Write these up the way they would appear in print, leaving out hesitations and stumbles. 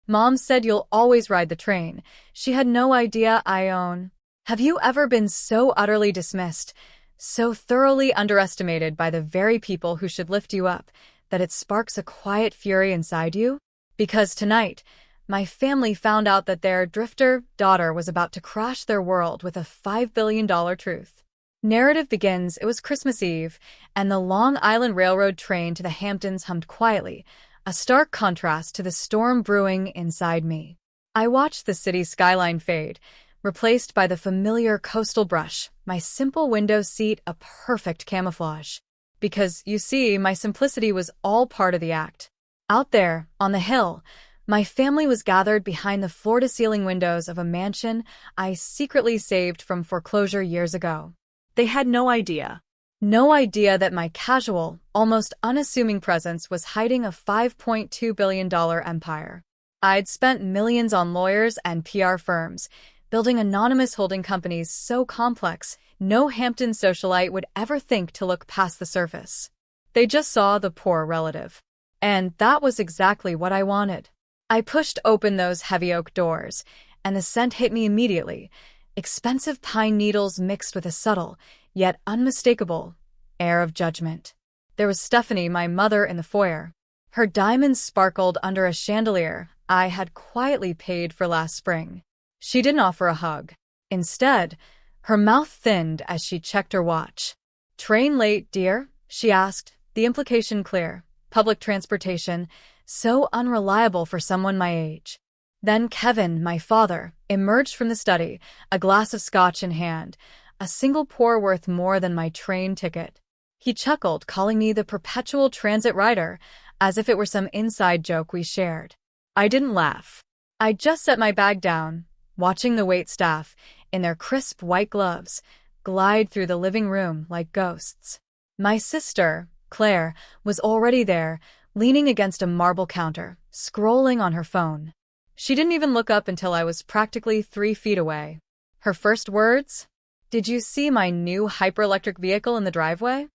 Mom said you'll always ride the train. She had no idea I own. Have you ever been so utterly dismissed, so thoroughly underestimated by the very people who should lift you up, that it sparks a quiet fury inside you? Because tonight, my family found out that their drifter daughter was about to crash their world with a $5 billion truth. Narrative begins. It was Christmas Eve, and the Long Island Railroad train to the Hamptons hummed quietly, a stark contrast to the storm brewing inside me. I watched the city's skyline fade, replaced by the familiar coastal brush, my simple window seat a perfect camouflage. Because, you see, my simplicity was all part of the act. Out there, on the hill, my family was gathered behind the floor-to-ceiling windows of a mansion I secretly saved from foreclosure years ago. They had no idea. No idea that my casual, almost unassuming presence was hiding a $5.2 billion empire. I'd spent millions on lawyers and PR firms, building anonymous holding companies so complex no Hampton socialite would ever think to look past the surface. They just saw the poor relative. And that was exactly what I wanted. I pushed open those heavy oak doors, and the scent hit me immediately. Expensive pine needles mixed with a subtle, yet unmistakable, air of judgment. There was Stephanie, my mother, in the foyer. Her diamonds sparkled under a chandelier I had quietly paid for last spring. She didn't offer a hug. Instead, her mouth thinned as she checked her watch. "Train late, dear?" she asked, the implication clear. Public transportation, so unreliable for someone my age. Then Kevin, my father, emerged from the study, a glass of scotch in hand, a single pour worth more than my train ticket. He chuckled, calling me the perpetual transit rider, as if it were some inside joke we shared. I didn't laugh. I just set my bag down, watching the wait staff, in their crisp white gloves, glide through the living room like ghosts. My sister, Claire, was already there, leaning against a marble counter, scrolling on her phone. She didn't even look up until I was practically 3 feet away. Her first words? "Did you see my new hyper-electric vehicle in the driveway?"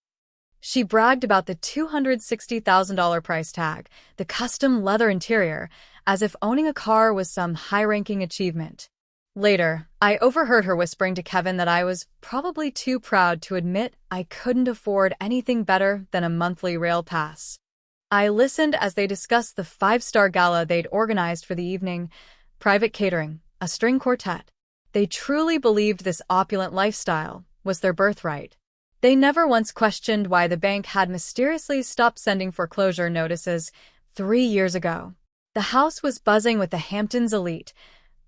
She bragged about the $260,000 price tag, the custom leather interior, as if owning a car was some high-ranking achievement. Later, I overheard her whispering to Kevin that I was probably too proud to admit I couldn't afford anything better than a monthly rail pass. I listened as they discussed the 5-star gala they'd organized for the evening, private catering, a string quartet. They truly believed this opulent lifestyle was their birthright. They never once questioned why the bank had mysteriously stopped sending foreclosure notices 3 years ago. The house was buzzing with the Hamptons elite,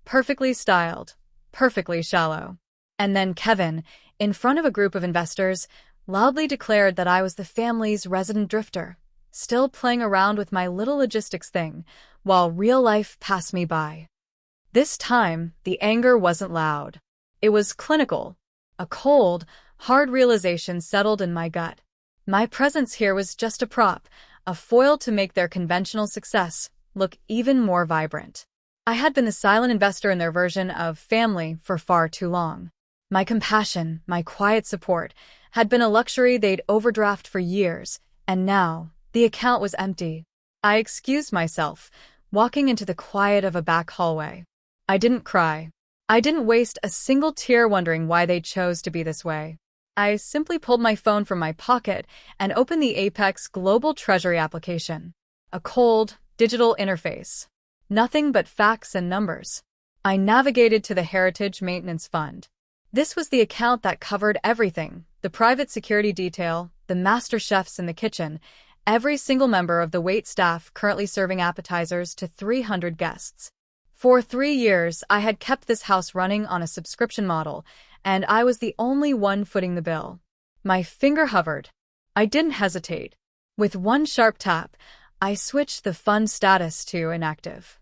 perfectly styled, perfectly shallow. And then Kevin, in front of a group of investors, loudly declared that I was the family's resident drifter, still playing around with my little logistics thing, while real life passed me by. This time, the anger wasn't loud. It was clinical. A cold, hard realization settled in my gut. My presence here was just a prop, a foil to make their conventional success look even more vibrant. I had been the silent investor in their version of family for far too long. My compassion, my quiet support, had been a luxury they'd overdraft for years, and now the account was empty. I excused myself, walking into the quiet of a back hallway. I didn't cry. I didn't waste a single tear wondering why they chose to be this way. I simply pulled my phone from my pocket and opened the Apex Global Treasury application. A cold, digital interface. Nothing but facts and numbers. I navigated to the Heritage Maintenance Fund. This was the account that covered everything: the private security detail, the master chefs in the kitchen, every single member of the wait staff currently serving appetizers to 300 guests. For 3 years, I had kept this house running on a subscription model, and I was the only one footing the bill. My finger hovered. I didn't hesitate. With one sharp tap, I switched the fund status to inactive.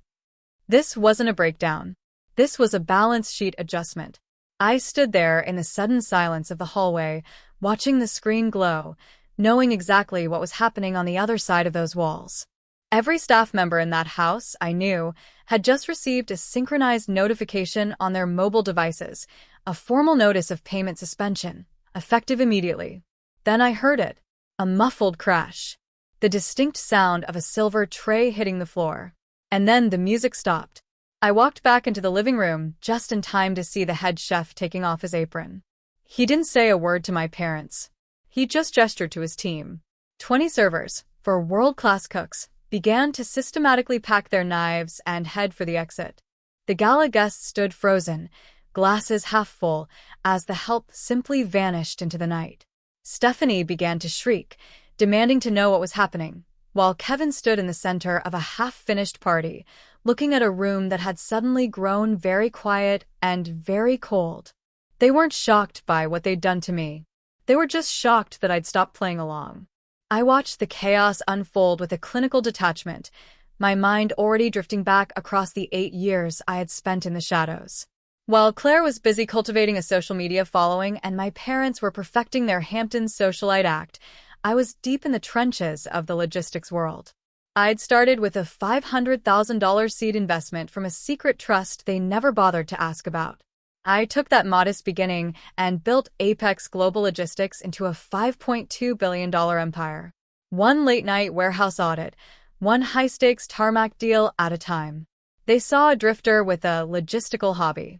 This wasn't a breakdown. This was a balance sheet adjustment. I stood there in the sudden silence of the hallway, watching the screen glow, knowing exactly what was happening on the other side of those walls. Every staff member in that house, I knew, had just received a synchronized notification on their mobile devices, a formal notice of payment suspension, effective immediately. Then I heard it, a muffled crash, the distinct sound of a silver tray hitting the floor. And then the music stopped. I walked back into the living room just in time to see the head chef taking off his apron. He didn't say a word to my parents. He just gestured to his team. 20 servers, for world-class cooks, began to systematically pack their knives and head for the exit. The gala guests stood frozen, glasses half full, as the help simply vanished into the night. Stephanie began to shriek, demanding to know what was happening, while Kevin stood in the center of a half-finished party, looking at a room that had suddenly grown very quiet and very cold. They weren't shocked by what they'd done to me. They were just shocked that I'd stopped playing along. I watched the chaos unfold with a clinical detachment, my mind already drifting back across the 8 years I had spent in the shadows. While Claire was busy cultivating a social media following and my parents were perfecting their Hamptons socialite act, I was deep in the trenches of the logistics world. I'd started with a $500,000 seed investment from a secret trust they never bothered to ask about. I took that modest beginning and built Apex Global Logistics into a $5.2 billion empire. One late-night warehouse audit, one high-stakes tarmac deal at a time. They saw a drifter with a logistical hobby.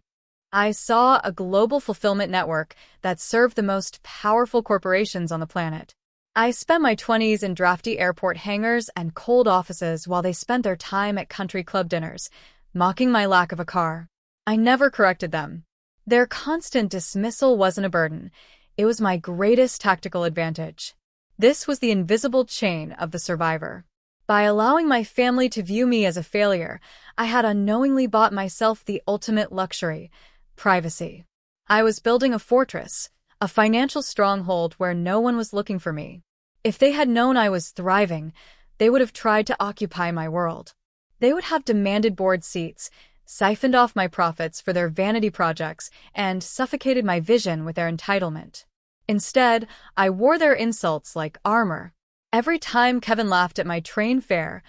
I saw a global fulfillment network that served the most powerful corporations on the planet. I spent my 20s in drafty airport hangars and cold offices while they spent their time at country club dinners, mocking my lack of a car. I never corrected them. Their constant dismissal wasn't a burden. It was my greatest tactical advantage. This was the invisible chain of the survivor. By allowing my family to view me as a failure, I had unknowingly bought myself the ultimate luxury: privacy. I was building a fortress, a financial stronghold where no one was looking for me. If they had known I was thriving, they would have tried to occupy my world. They would have demanded board seats, siphoned off my profits for their vanity projects, and suffocated my vision with their entitlement. Instead, I wore their insults like armor. Every time Kevin laughed at my train fare,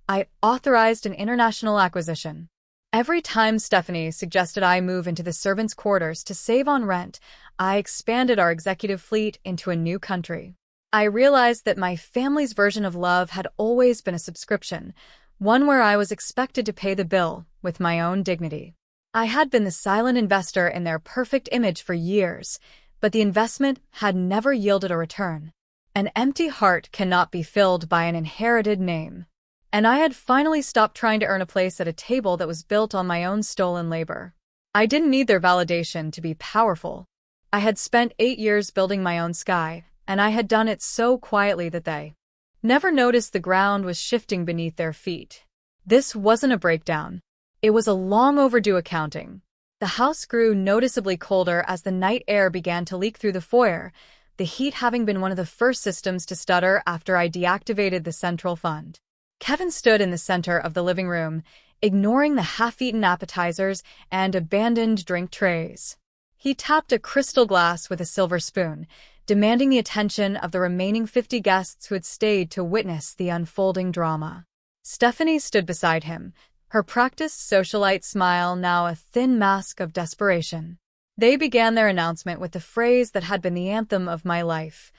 I authorized an international acquisition. Every time Stephanie suggested I move into the servants' quarters to save on rent, I expanded our executive fleet into a new country. I realized that my family's version of love had always been a subscription, one where I was expected to pay the bill with my own dignity. I had been the silent investor in their perfect image for years, but the investment had never yielded a return. An empty heart cannot be filled by an inherited name. And I had finally stopped trying to earn a place at a table that was built on my own stolen labor. I didn't need their validation to be powerful. I had spent 8 years building my own sky, and I had done it so quietly that they never noticed the ground was shifting beneath their feet. This wasn't a breakdown. It was a long overdue accounting. The house grew noticeably colder as the night air began to leak through the foyer, the heat having been one of the first systems to stutter after I deactivated the central fund. Kevin stood in the center of the living room, ignoring the half-eaten appetizers and abandoned drink trays. He tapped a crystal glass with a silver spoon, demanding the attention of the remaining 50 guests who had stayed to witness the unfolding drama. Stephanie stood beside him, her practiced socialite smile now a thin mask of desperation. They began their announcement with the phrase that had been the anthem of my life: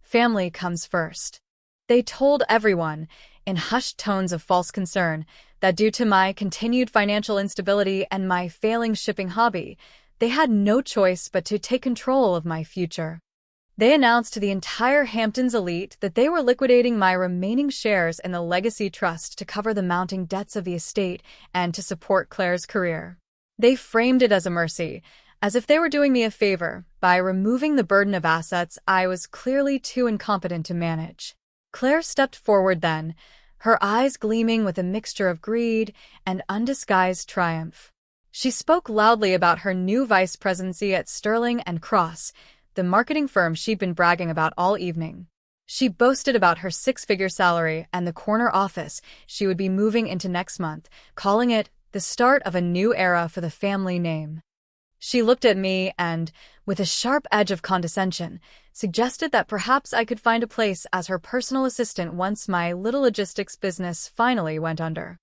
"Family comes first." They told everyone, in hushed tones of false concern, that due to my continued financial instability and my failing shipping hobby, they had no choice but to take control of my future. They announced to the entire Hamptons elite that they were liquidating my remaining shares in the Legacy Trust to cover the mounting debts of the estate and to support Claire's career. They framed it as a mercy, as if they were doing me a favor by removing the burden of assets I was clearly too incompetent to manage. Claire stepped forward then, her eyes gleaming with a mixture of greed and undisguised triumph. She spoke loudly about her new vice presidency at Sterling and Cross, the marketing firm she'd been bragging about all evening. She boasted about her 6-figure salary and the corner office she would be moving into next month, calling it the start of a new era for the family name. She looked at me and, with a sharp edge of condescension, suggested that perhaps I could find a place as her personal assistant once my little logistics business finally went under.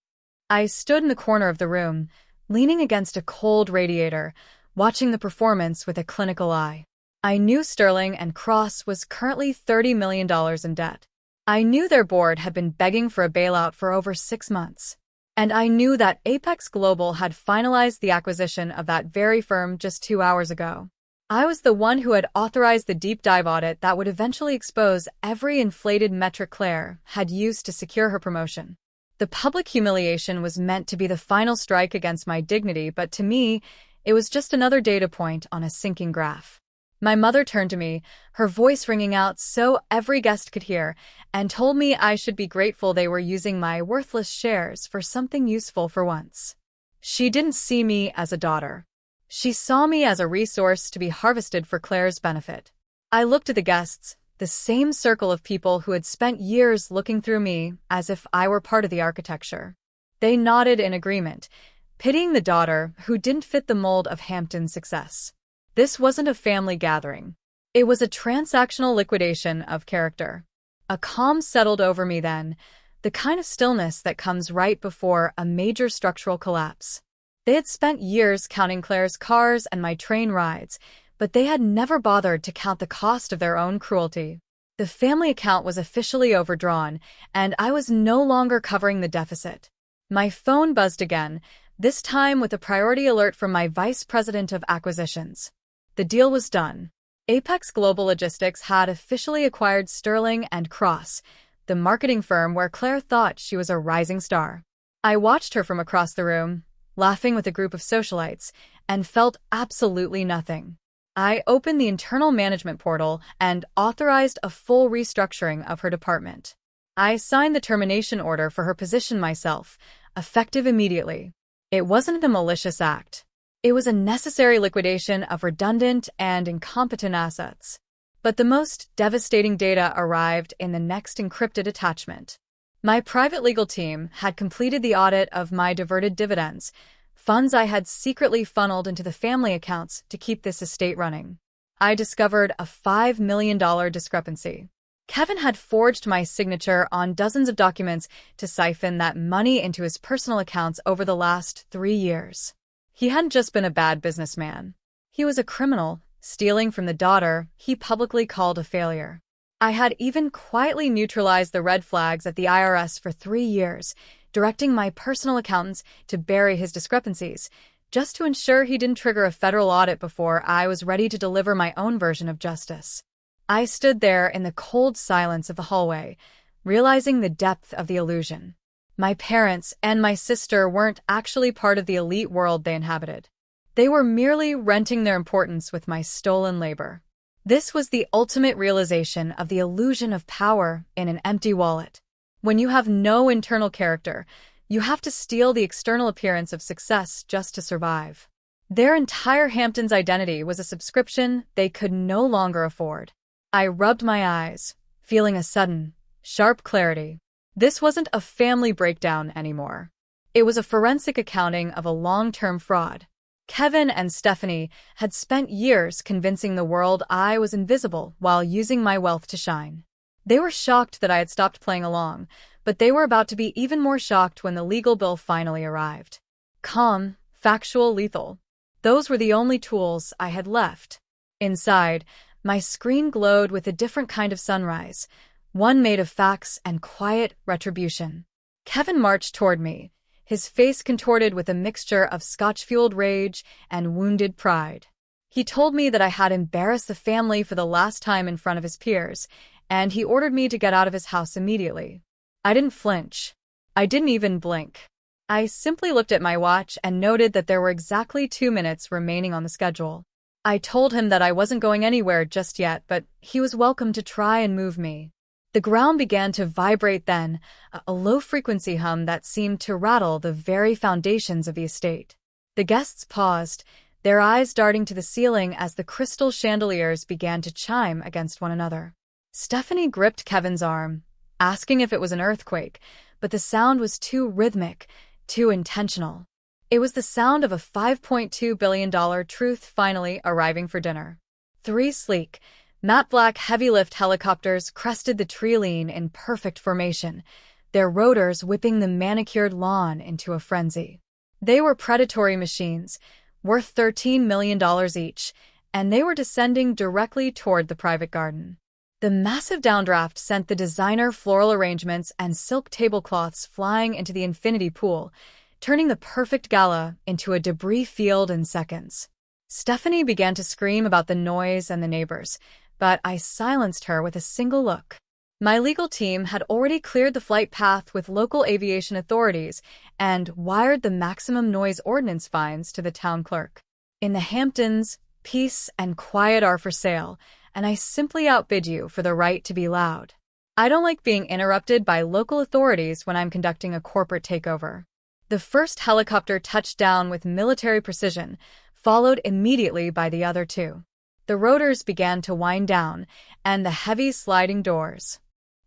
I stood in the corner of the room, leaning against a cold radiator, watching the performance with a clinical eye. I knew Sterling and Cross was currently $30 million in debt. I knew their board had been begging for a bailout for over 6 months. And I knew that Apex Global had finalized the acquisition of that very firm just 2 hours ago. I was the one who had authorized the deep dive audit that would eventually expose every inflated metric Claire had used to secure her promotion. The public humiliation was meant to be the final strike against my dignity, but to me, it was just another data point on a sinking graph. My mother turned to me, her voice ringing out so every guest could hear, and told me I should be grateful they were using my worthless shares for something useful for once. She didn't see me as a daughter. She saw me as a resource to be harvested for Claire's benefit. I looked at the guests, the same circle of people who had spent years looking through me as if I were part of the architecture. They nodded in agreement, pitying the daughter who didn't fit the mold of Hampton's success. This wasn't a family gathering. It was a transactional liquidation of character. A calm settled over me then, the kind of stillness that comes right before a major structural collapse. They had spent years counting Claire's cars and my train rides, but they had never bothered to count the cost of their own cruelty. The family account was officially overdrawn, and I was no longer covering the deficit. My phone buzzed again, this time with a priority alert from my vice president of acquisitions. The deal was done. Apex Global Logistics had officially acquired Sterling and Cross, the marketing firm where Claire thought she was a rising star. I watched her from across the room, laughing with a group of socialites, and felt absolutely nothing. I opened the internal management portal and authorized a full restructuring of her department. I signed the termination order for her position myself, effective immediately. It wasn't a malicious act. It was a necessary liquidation of redundant and incompetent assets. But the most devastating data arrived in the next encrypted attachment. My private legal team had completed the audit of my diverted dividends, funds I had secretly funneled into the family accounts to keep this estate running. I discovered a $5 million discrepancy. Kevin had forged my signature on dozens of documents to siphon that money into his personal accounts over the last 3 years. He hadn't just been a bad businessman. He was a criminal, stealing from the daughter he publicly called a failure. I had even quietly neutralized the red flags at the IRS for 3 years, directing my personal accountants to bury his discrepancies, just to ensure he didn't trigger a federal audit before I was ready to deliver my own version of justice. I stood there in the cold silence of the hallway, realizing the depth of the illusion. My parents and my sister weren't actually part of the elite world they inhabited. They were merely renting their importance with my stolen labor. This was the ultimate realization of the illusion of power in an empty wallet. When you have no internal character, you have to steal the external appearance of success just to survive. Their entire Hampton's identity was a subscription they could no longer afford. I rubbed my eyes, feeling a sudden, sharp clarity. This wasn't a family breakdown anymore. It was a forensic accounting of a long-term fraud. Kevin and Stephanie had spent years convincing the world I was invisible while using my wealth to shine. They were shocked that I had stopped playing along, but they were about to be even more shocked when the legal bill finally arrived. Calm, factual, lethal. Those were the only tools I had left. Inside, my screen glowed with a different kind of sunrise, one made of facts and quiet retribution. Kevin marched toward me, his face contorted with a mixture of Scotch-fueled rage and wounded pride. He told me that I had embarrassed the family for the last time in front of his peers, and he ordered me to get out of his house immediately. I didn't flinch. I didn't even blink. I simply looked at my watch and noted that there were exactly 2 minutes remaining on the schedule. I told him that I wasn't going anywhere just yet, but he was welcome to try and move me. The ground began to vibrate then, a low-frequency hum that seemed to rattle the very foundations of the estate. The guests paused, their eyes darting to the ceiling as the crystal chandeliers began to chime against one another. Stephanie gripped Kevin's arm, asking if it was an earthquake, but the sound was too rhythmic, too intentional. It was the sound of a $5.2 billion truth finally arriving for dinner. 3 sleek, matte black heavy-lift helicopters crested the tree-line in perfect formation, their rotors whipping the manicured lawn into a frenzy. They were predatory machines, worth $13 million each, and they were descending directly toward the private garden. The massive downdraft sent the designer floral arrangements and silk tablecloths flying into the infinity pool, turning the perfect gala into a debris field in seconds. Stephanie began to scream about the noise and the neighbors, but I silenced her with a single look. My legal team had already cleared the flight path with local aviation authorities and wired the maximum noise ordinance fines to the town clerk. In the Hamptons, peace and quiet are for sale, and I simply outbid you for the right to be loud. I don't like being interrupted by local authorities when I'm conducting a corporate takeover. The first helicopter touched down with military precision, followed immediately by the other two. The rotors began to wind down, and the heavy sliding doors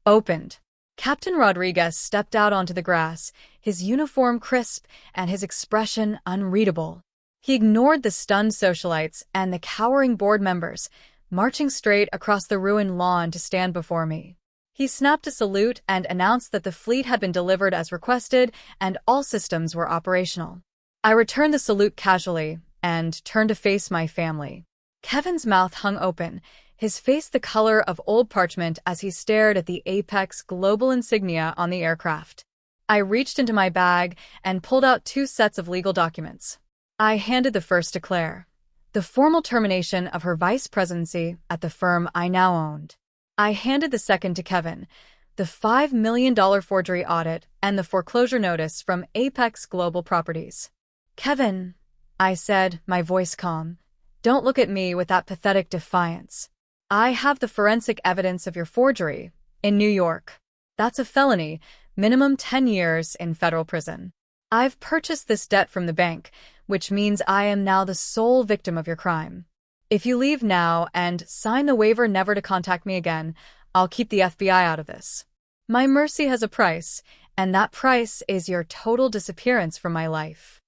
opened. Captain Rodriguez stepped out onto the grass, his uniform crisp and his expression unreadable. He ignored the stunned socialites and the cowering board members, marching straight across the ruined lawn to stand before me. He snapped a salute and announced that the fleet had been delivered as requested and all systems were operational. I returned the salute casually and turned to face my family. Kevin's mouth hung open, his face the color of old parchment as he stared at the Apex global insignia on the aircraft. I reached into my bag and pulled out 2 sets of legal documents. I handed the first to Claire, the formal termination of her vice presidency at the firm I now owned. I handed the second to Kevin, the $5 million forgery audit and the foreclosure notice from Apex Global Properties. Kevin, I said, my voice calm, don't look at me with that pathetic defiance. I have the forensic evidence of your forgery in New York. That's a felony, minimum 10 years in federal prison. I've purchased this debt from the bank, which means I am now the sole victim of your crime. If you leave now and sign the waiver never to contact me again, I'll keep the FBI out of this. My mercy has a price, and that price is your total disappearance from my life.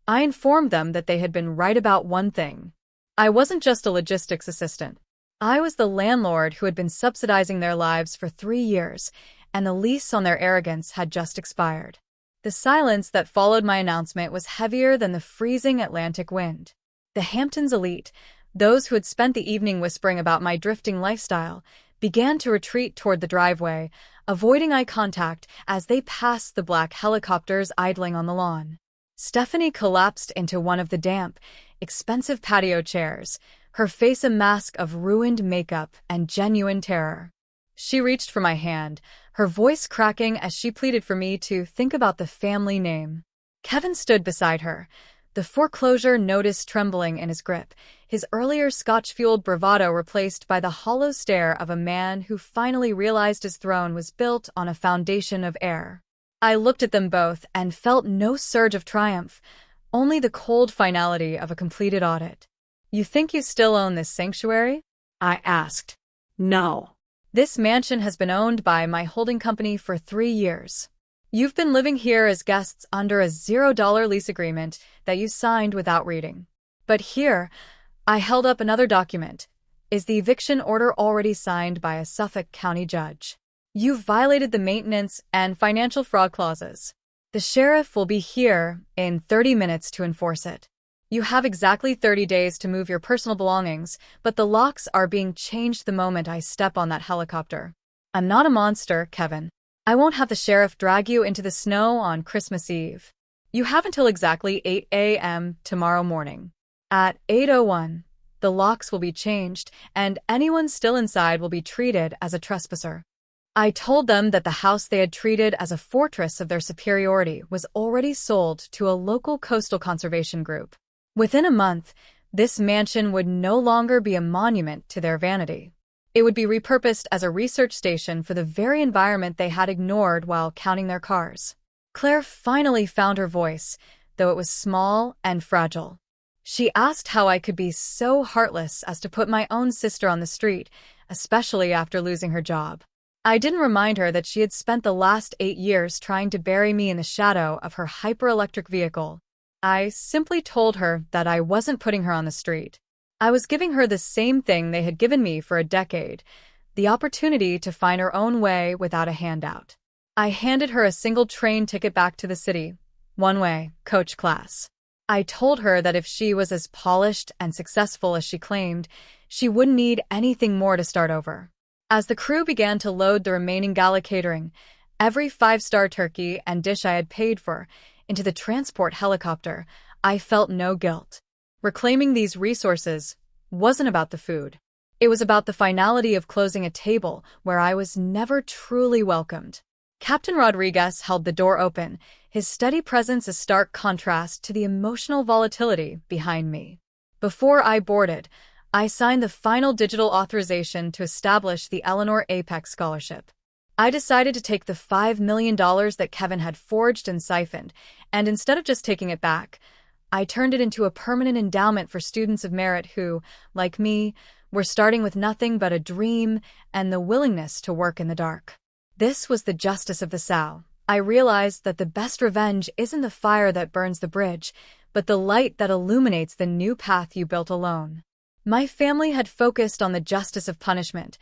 I informed them that they had been right about one thing. I wasn't just a logistics assistant. I was the landlord who had been subsidizing their lives for 3 years, and the lease on their arrogance had just expired. The silence that followed my announcement was heavier than the freezing Atlantic wind. The Hamptons elite, those who had spent the evening whispering about my drifting lifestyle, began to retreat toward the driveway, avoiding eye contact as they passed the black helicopters idling on the lawn. Stephanie collapsed into one of the damp, expensive patio chairs, her face a mask of ruined makeup and genuine terror. She reached for my hand, her voice cracking as she pleaded for me to think about the family name. Kevin stood beside her, the foreclosure notice trembling in his grip, his earlier Scotch-fueled bravado replaced by the hollow stare of a man who finally realized his throne was built on a foundation of air. I looked at them both and felt no surge of triumph, only the cold finality of a completed audit. You think you still own this sanctuary? I asked. No. This mansion has been owned by my holding company for 3 years. You've been living here as guests under a $0 lease agreement that you signed without reading. But here, I held up another document, is the eviction order already signed by a Suffolk County judge. You've violated the maintenance and financial fraud clauses. The sheriff will be here in 30 minutes to enforce it. You have exactly 30 days to move your personal belongings, but the locks are being changed the moment I step on that helicopter. I'm not a monster, Kevin. I won't have the sheriff drag you into the snow on Christmas Eve. You have until exactly 8 a.m. tomorrow morning. At 8:01, the locks will be changed, and anyone still inside will be treated as a trespasser. I told them that the house they had treated as a fortress of their superiority was already sold to a local coastal conservation group. Within a month, this mansion would no longer be a monument to their vanity. It would be repurposed as a research station for the very environment they had ignored while counting their cars. Claire finally found her voice, though it was small and fragile. She asked how I could be so heartless as to put my own sister on the street, especially after losing her job. I didn't remind her that she had spent the last 8 years trying to bury me in the shadow of her hyper-electric vehicle. I simply told her that I wasn't putting her on the street. I was giving her the same thing they had given me for a decade, the opportunity to find her own way without a handout. I handed her a single train ticket back to the city, one-way, coach class. I told her that if she was as polished and successful as she claimed, she wouldn't need anything more to start over. As the crew began to load the remaining gala catering, every five-star turkey and dish I had paid for, into the transport helicopter, I felt no guilt. Reclaiming these resources wasn't about the food. It was about the finality of closing a table where I was never truly welcomed. Captain Rodriguez held the door open, his steady presence a stark contrast to the emotional volatility behind me. Before I boarded, I signed the final digital authorization to establish the Eleanor Apex Scholarship. I decided to take the $5 million that Kevin had forged and siphoned, and instead of just taking it back, I turned it into a permanent endowment for students of merit who, like me, were starting with nothing but a dream and the willingness to work in the dark. This was the justice of the Sow. I realized that the best revenge isn't the fire that burns the bridge, but the light that illuminates the new path you built alone. My family had focused on the justice of punishment,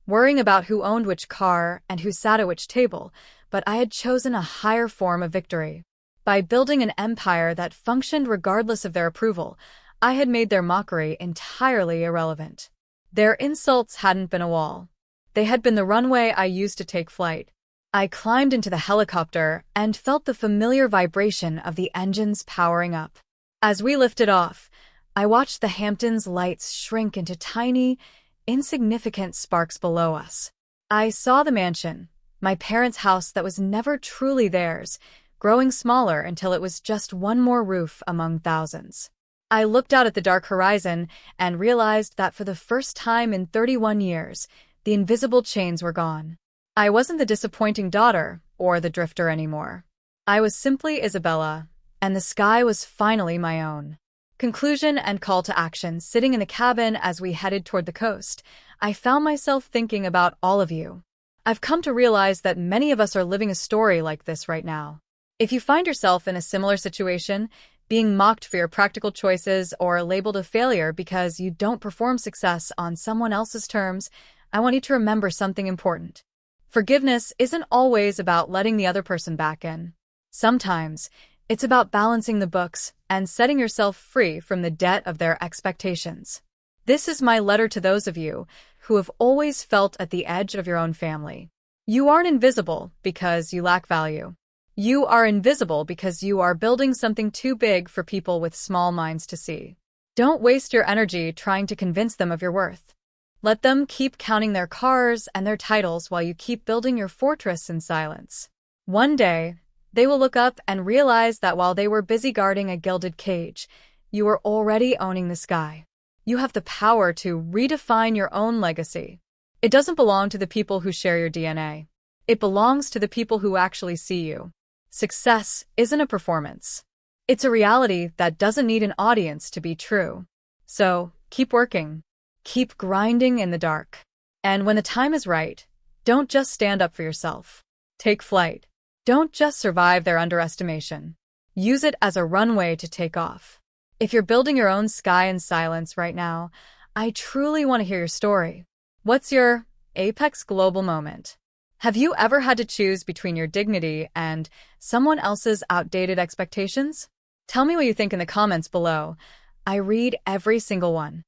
worrying about who owned which car and who sat at which table, but I had chosen a higher form of victory. By building an empire that functioned regardless of their approval, I had made their mockery entirely irrelevant. Their insults hadn't been a wall. They had been the runway I used to take flight. I climbed into the helicopter and felt the familiar vibration of the engines powering up. As we lifted off, I watched the Hamptons' lights shrink into tiny, insignificant sparks below us. I saw the mansion, my parents' house that was never truly theirs, growing smaller until it was just one more roof among thousands. I looked out at the dark horizon and realized that for the first time in 31 years, the invisible chains were gone. I wasn't the disappointing daughter or the drifter anymore. I was simply Isabella, and the sky was finally my own. Conclusion and call to action. Sitting in the cabin as we headed toward the coast, I found myself thinking about all of you. I've come to realize that many of us are living a story like this right now. If you find yourself in a similar situation, being mocked for your practical choices or labeled a failure because you don't perform success on someone else's terms, I want you to remember something important. Forgiveness isn't always about letting the other person back in. Sometimes, it's about balancing the books and setting yourself free from the debt of their expectations. This is my letter to those of you who have always felt at the edge of your own family. You aren't invisible because you lack value. You are invisible because you are building something too big for people with small minds to see. Don't waste your energy trying to convince them of your worth. Let them keep counting their cars and their titles while you keep building your fortress in silence. One day, they will look up and realize that while they were busy guarding a gilded cage, you were already owning the sky. You have the power to redefine your own legacy. It doesn't belong to the people who share your DNA. It belongs to the people who actually see you. Success isn't a performance. It's a reality that doesn't need an audience to be true. So, keep working. Keep grinding in the dark. And when the time is right, don't just stand up for yourself. Take flight. Don't just survive their underestimation. Use it as a runway to take off. If you're building your own sky in silence right now, I truly want to hear your story. What's your Apex Global moment? Have you ever had to choose between your dignity and someone else's outdated expectations? Tell me what you think in the comments below. I read every single one.